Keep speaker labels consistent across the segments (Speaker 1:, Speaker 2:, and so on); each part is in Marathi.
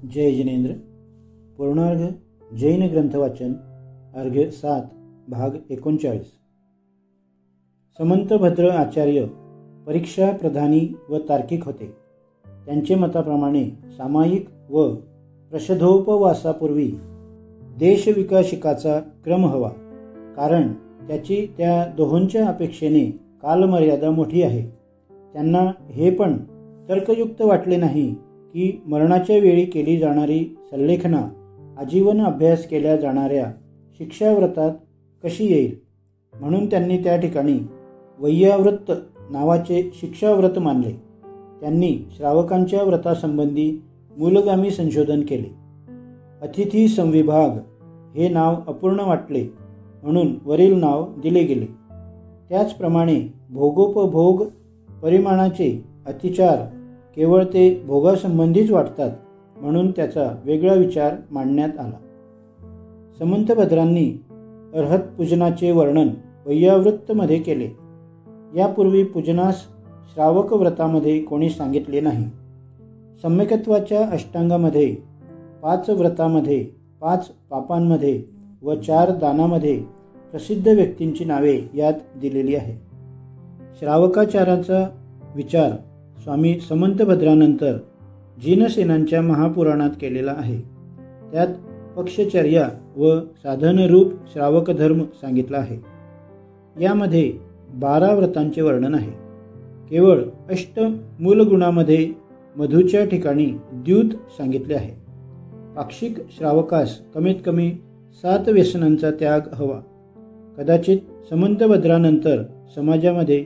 Speaker 1: जय जिनेंद्र। पूर्णार्घ जैन ग्रंथवाचन अर्घ्य 7 भाग 39। समंतभद्र आचार्य परीक्षा प्रधानी व तार्किक होते। त्यांचे मताप्रमाणे सामायिक व प्रशधोपवासापूर्वी देशविकाशिकाचा क्रम हवा, कारण त्याची त्या दोहोंच्या अपेक्षेने कालमर्यादा मोठी आहे। त्यांना हे पण तर्कयुक्त वाटले नाही की मरणाच्या वेळी केली जाणारी सल्लेखना आजीवन अभ्यास केल्या जाणाऱ्या शिक्षाव्रतात कशी येईल, म्हणून त्यांनी त्या ठिकाणी वैयावृत्त नावाचे शिक्षाव्रत मानले। त्यांनी श्रावकांच्या व्रतासंबंधी मूलगामी संशोधन केले। अतिथी संविभाग हे नाव अपूर्ण वाटले, म्हणून वरील नाव दिले गेले। त्याचप्रमाणे भोगोपभोग परिमाणाचे अतिचार केवळ ते भोगासंबंधीच वाटतात, म्हणून त्याचा वेगळा विचार मांडण्यात आला। समंतभद्रांनी अर्हत पूजनाचे वर्णन वैयावृत्तमध्ये केले। यापूर्वी पूजनास श्रावक व्रतामध्ये कोणी सांगितले नाही। सम्यकत्वाच्या अष्टांगामध्ये 5 व्रतामध्ये 5 पापांमध्ये व 4 दानामध्ये प्रसिद्ध व्यक्तींची नावे यात दिलेली आहे। श्रावकाचाराचा विचार स्वामी समंतभद्रानंतर जिनसेनांच्या महापुराणात केलेला आहे। त्यात पक्षचर्या व साधनरूप श्रावक धर्म सांगितला आहे। यामध्ये 12 व्रतांचे वर्णन आहे। केवळ 8 मूलगुणामध्ये मधूच्या ठिकाणी द्यूत सांगितले आहे। पाक्षिक श्रावकास कमीत कमी 7 व्यसनांचा त्याग हवा। कदाचित समंतभद्रानंतर समाजामध्ये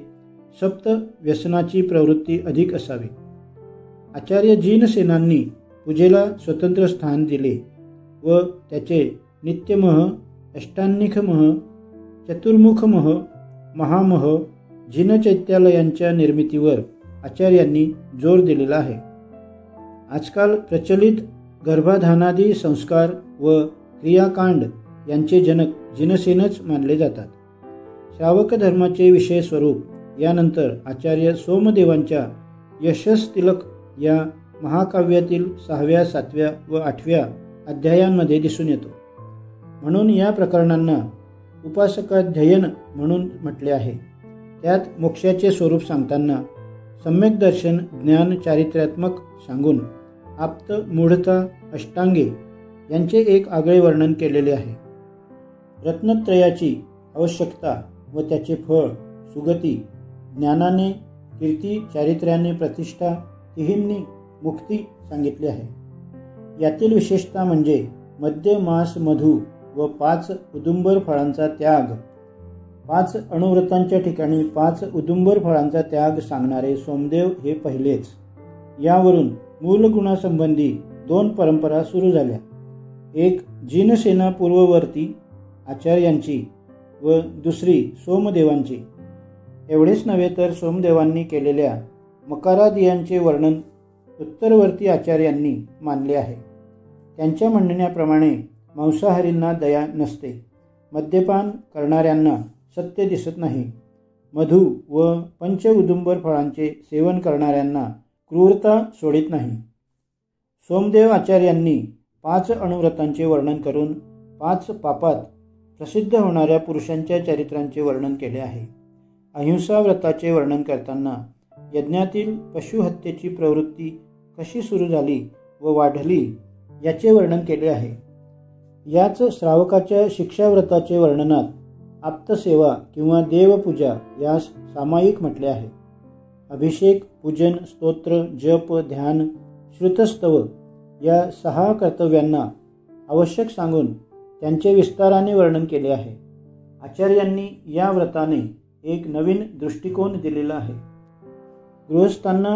Speaker 1: 7 व्यसनाची प्रवृत्ती अधिक असावी। आचार्य जिनसेनांनी पूजेला स्वतंत्र स्थान दिले व त्याचे नित्यमह, अष्टान्निकमह, चतुर्मुखमह, महामह, जिनचैत्यालयांच्या निर्मितीवर आचार्यांनी जोर दिलेला आहे। आजकाल प्रचलित गर्भाधानादी संस्कार व क्रियाकांड यांचे जनक जिनसेनच मानले जातात। श्रावक धर्माचे विषय स्वरूप यानंतर आचार्य सोमदेवांच्या यशस्तिलक या महाकाव्यातील 6व्या, 7व्या व 8व्या अध्यायांमध्ये दिसून येतो। म्हणून या प्रकरणांना उपासकाध्ययन म्हणून म्हटले आहे। त्यात मोक्षाचे स्वरूप सांगताना सम्यक दर्शन, ज्ञान, चारित्र्यात्मक सांगून आप्त, मूढता, अष्टांगे यांचे एक आगळे वर्णन केलेले आहे। रत्नत्रयाची आवश्यकता व त्याचे फळ, सुगती, ज्ञानाने कीर्ती, चारित्र्याने प्रतिष्ठा, तिहींनी मुक्ती सांगितली आहे। यातील विशेषता म्हणजे मद्य, मांस, मधु व 5 उदुंबर फळांचा त्याग। 5 अणुव्रतांच्या ठिकाणी 5 उदुंबर फळांचा त्याग सांगणारे सोमदेव हे पहिलेच। यावरून मूलगुणासंबंधी 2 परंपरा सुरू झाल्या। एक जिनसेना पूर्ववर्ती आचार्यांची व दुसरी सोमदेवांची। एवढेच नव्हे तर सोमदेवांनी केलेल्या मकारादियांचे वर्णन उत्तरवर्ती आचार्यांनी मानले आहे। त्यांच्या म्हणण्याप्रमाणे मांसाहारींना दया नसते, मद्यपान करणाऱ्यांना सत्य दिसत नाही, मधु व 5 उदुंबर फळांचे सेवन करणाऱ्यांना क्रूरता सोडित नाही। सोमदेव आचार्यांनी 5 अणुव्रतांचे वर्णन करून 5 पापात प्रसिद्ध होणाऱ्या पुरुषांच्या चरित्रांचे वर्णन केले आहे। अहिंसा व्रताचे वर्णन करताना यज्ञातील पशुहत्येची प्रवृत्ती कशी सुरू झाली व वाढली याचे वर्णन केले आहे। याच श्रावकाच्या शिक्षाव्रताचे वर्णनात आप्तसेवा किंवा देवपूजा यास सामायिक म्हटले आहे। अभिषेक, पूजन, स्तोत्र, जप, ध्यान, श्रुतस्तव या 6 कर्तव्यांना आवश्यक सांगून त्यांचे विस्ताराने वर्णन केले आहे। आचार्यांनी या व्रताने एक नवीन दृष्टिकोन दिलेला आहे। गृहस्थांना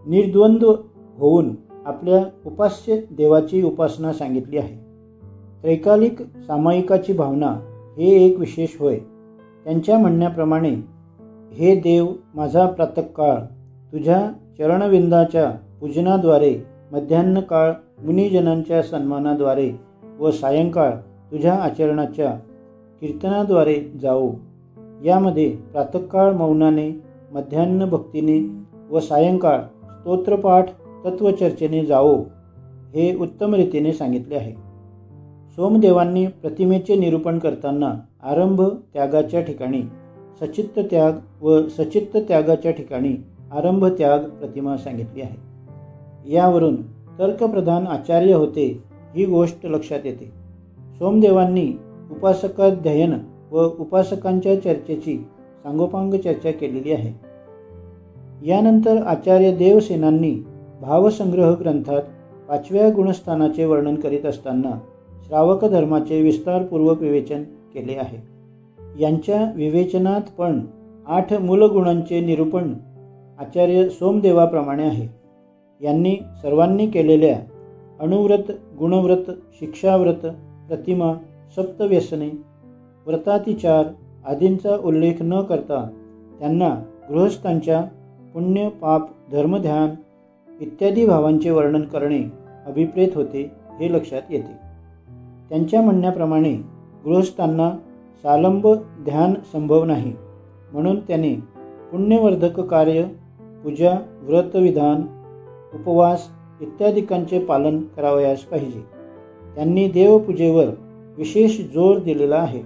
Speaker 1: निर्द्वंद्व होऊन आपल्या उपास्य देवाची उपासना सांगितली आहे। त्रैकालिक सामायिकाची भावना हे एक विशेष होय। त्यांच्या म्हणण्याप्रमाणे, हे देव, माझा प्रातःकाळ तुझ्या चरणविंदाच्या पूजनाद्वारे, मध्यान्हकाळ मुनिजनांच्या सन्मानाद्वारे व सायंकाळ तुझ्या आचरणाच्या कीर्तनाद्वारे जाओ। यामध्ये प्रातःकाळ मौनाने, मध्यान्ह भक्तीने व सायंकाळ स्तोत्रपाठ तत्वचर्चेने जाओ। हे उत्तम रीतीने सांगितले आहे. सोमदेवांनी प्रतिमेचे निरूपण करताना आरंभ त्यागाच्या ठिकाणी सचित्त त्याग व सचित्त त्यागाच्या ठिकाणी आरंभ त्याग प्रतिमा सांगितली आहे. यावरून तर्कप्रधान आचार्य होते ही गोष्ट लक्षात येते. सोमदेवांनी उपासकाध्ययन व उपासकांच्या चर्चेची सांगोपांग चर्चा केलेली आहे. यानंतर आचार्य देवसेनांनी भावसंग्रह ग्रंथात 5व्या गुणस्थानाचे वर्णन करीत असताना श्रावक धर्माचे विस्तारपूर्वक विवेचन केले आहे. यांच्या विवेचनात पण 8 मूलगुणांचे निरूपण आचार्य सोमदेवाप्रमाणे आहे. यांनी सर्वांनी केलेल्या अणुव्रत, गुणव्रत, शिक्षाव्रत, प्रतिमा, सप्तव्यसने, व्रतातिचार आदींचा उल्लेख न करता त्यांना गृहस्थांच्या पुण्य, पाप, धर्मध्यान इत्यादी भावांचे वर्णन करणे अभिप्रेत होते हे लक्षात येते. त्यांच्या म्हणण्याप्रमाणे गृहस्थांना सालंब ध्यान संभव नाही, म्हणून त्याने पुण्यवर्धक कार्य, पूजा, व्रतविधान, उपवास इत्यादिकांचे पालन करावयास पाहिजे. त्यांनी देवपूजेवर विशेष जोर दिलेला आहे.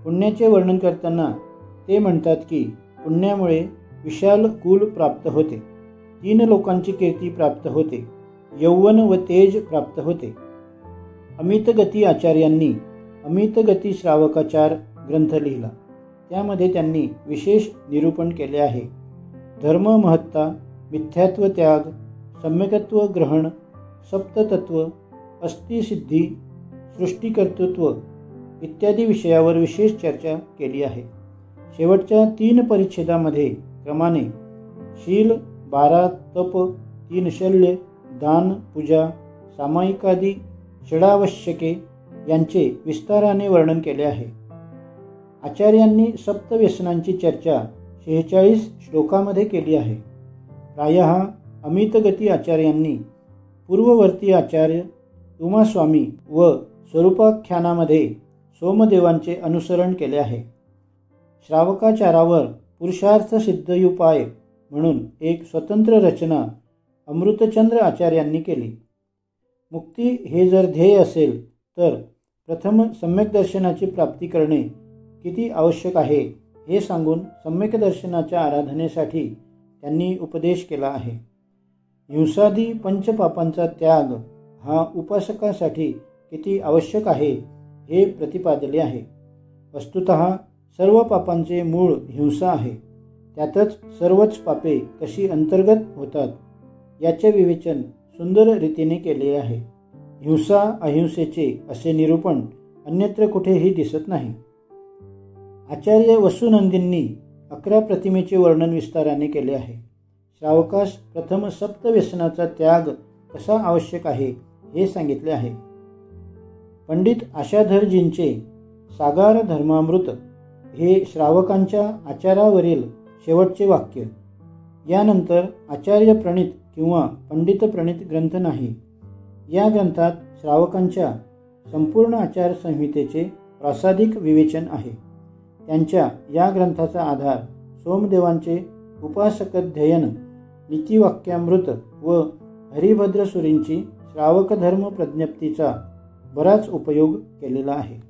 Speaker 1: पुण्याचे वर्णन करताना ते म्हणतात की पुण्यामुळे विशाल कुल प्राप्त होते, 3 लोकांची कीर्ती प्राप्त होते, यौवन व तेज प्राप्त होते. अमितगती आचार्यांनी अमितगती श्रावकाचार ग्रंथ लिहिला. त्यामध्ये त्यांनी विशेष निरूपण केले आहे. धर्म महत्ता, मिथ्यात्व त्याग, सम्यकत्व ग्रहण, सप्ततत्व, अस्थिसिद्धी, सृष्टिकर्तृत्व इत्यादी विषयावर विशेष चर्चा केली आहे. शेवटच्या 3 परिच्छेदामध्ये क्रमाने शील, 12 तप, 3 शल्य, दान, पूजा, सामायिकादी षडावश्यके यांचे विस्ताराने वर्णन केले आहे. आचार्यांनी सप्तव्यसनांची चर्चा 46 श्लोकामध्ये केली आहे. प्रायः अमितगती आचार्यांनी पूर्ववर्ती आचार्य उमास्वामी व स्वरूपाख्यानामध्ये सोमदेवांचे अनुसरण केले आहे. श्रावकाचारावर पुरुषार्थ सिद्धयुपाय म्हणून एक स्वतंत्र रचना अमृतचंद्र आचार्यांनी केली. मुक्ती हे जर ध्येय असेल तर प्रथम सम्यक दर्शनाची प्राप्ती करणे किती आवश्यक आहे हे सांगून सम्यक दर्शनाच्या आराधनेसाठी त्यांनी उपदेश केला आहे. हिंसादी पंचपापांचा त्याग हा उपासकासाठी किती आवश्यक आहे हे प्रतिपादले आहे. वस्तुतः सर्व पापांचे मूळ हिंसा आहे. त्यातच सर्वच पापे कशी अंतर्गत होतात याचे विवेचन सुंदर रीतीने केले आहे. हिंसा अहिंसेचे असे निरूपण अन्यत्र कुठेही दिसत नाही. आचार्य वसुनंदींनी 11 प्रतिमेचे वर्णन विस्ताराने केले आहे. श्रावकास प्रथम सप्तव्यसनाचा त्याग कसा आवश्यक आहे हे सांगितले आहे. पंडित आशाधरजींचे सागार धर्मामृत हे श्रावकांच्या आचारावरील शेवटचे वाक्य. यानंतर आचार्य प्रणीत किंवा पंडित प्रणीत ग्रंथ नाही. या ग्रंथात श्रावकांच्या संपूर्ण आचार संहितेचे प्रासादिक विवेचन आहे. त्यांच्या या ग्रंथाचा आधार सोमदेवांचे उपासकध्ययन, नीतिवाक्यामृत व हरिभद्रसुरींची श्रावकधर्म प्रज्ञप्तीचा बराच उपयोग केलेला आहे.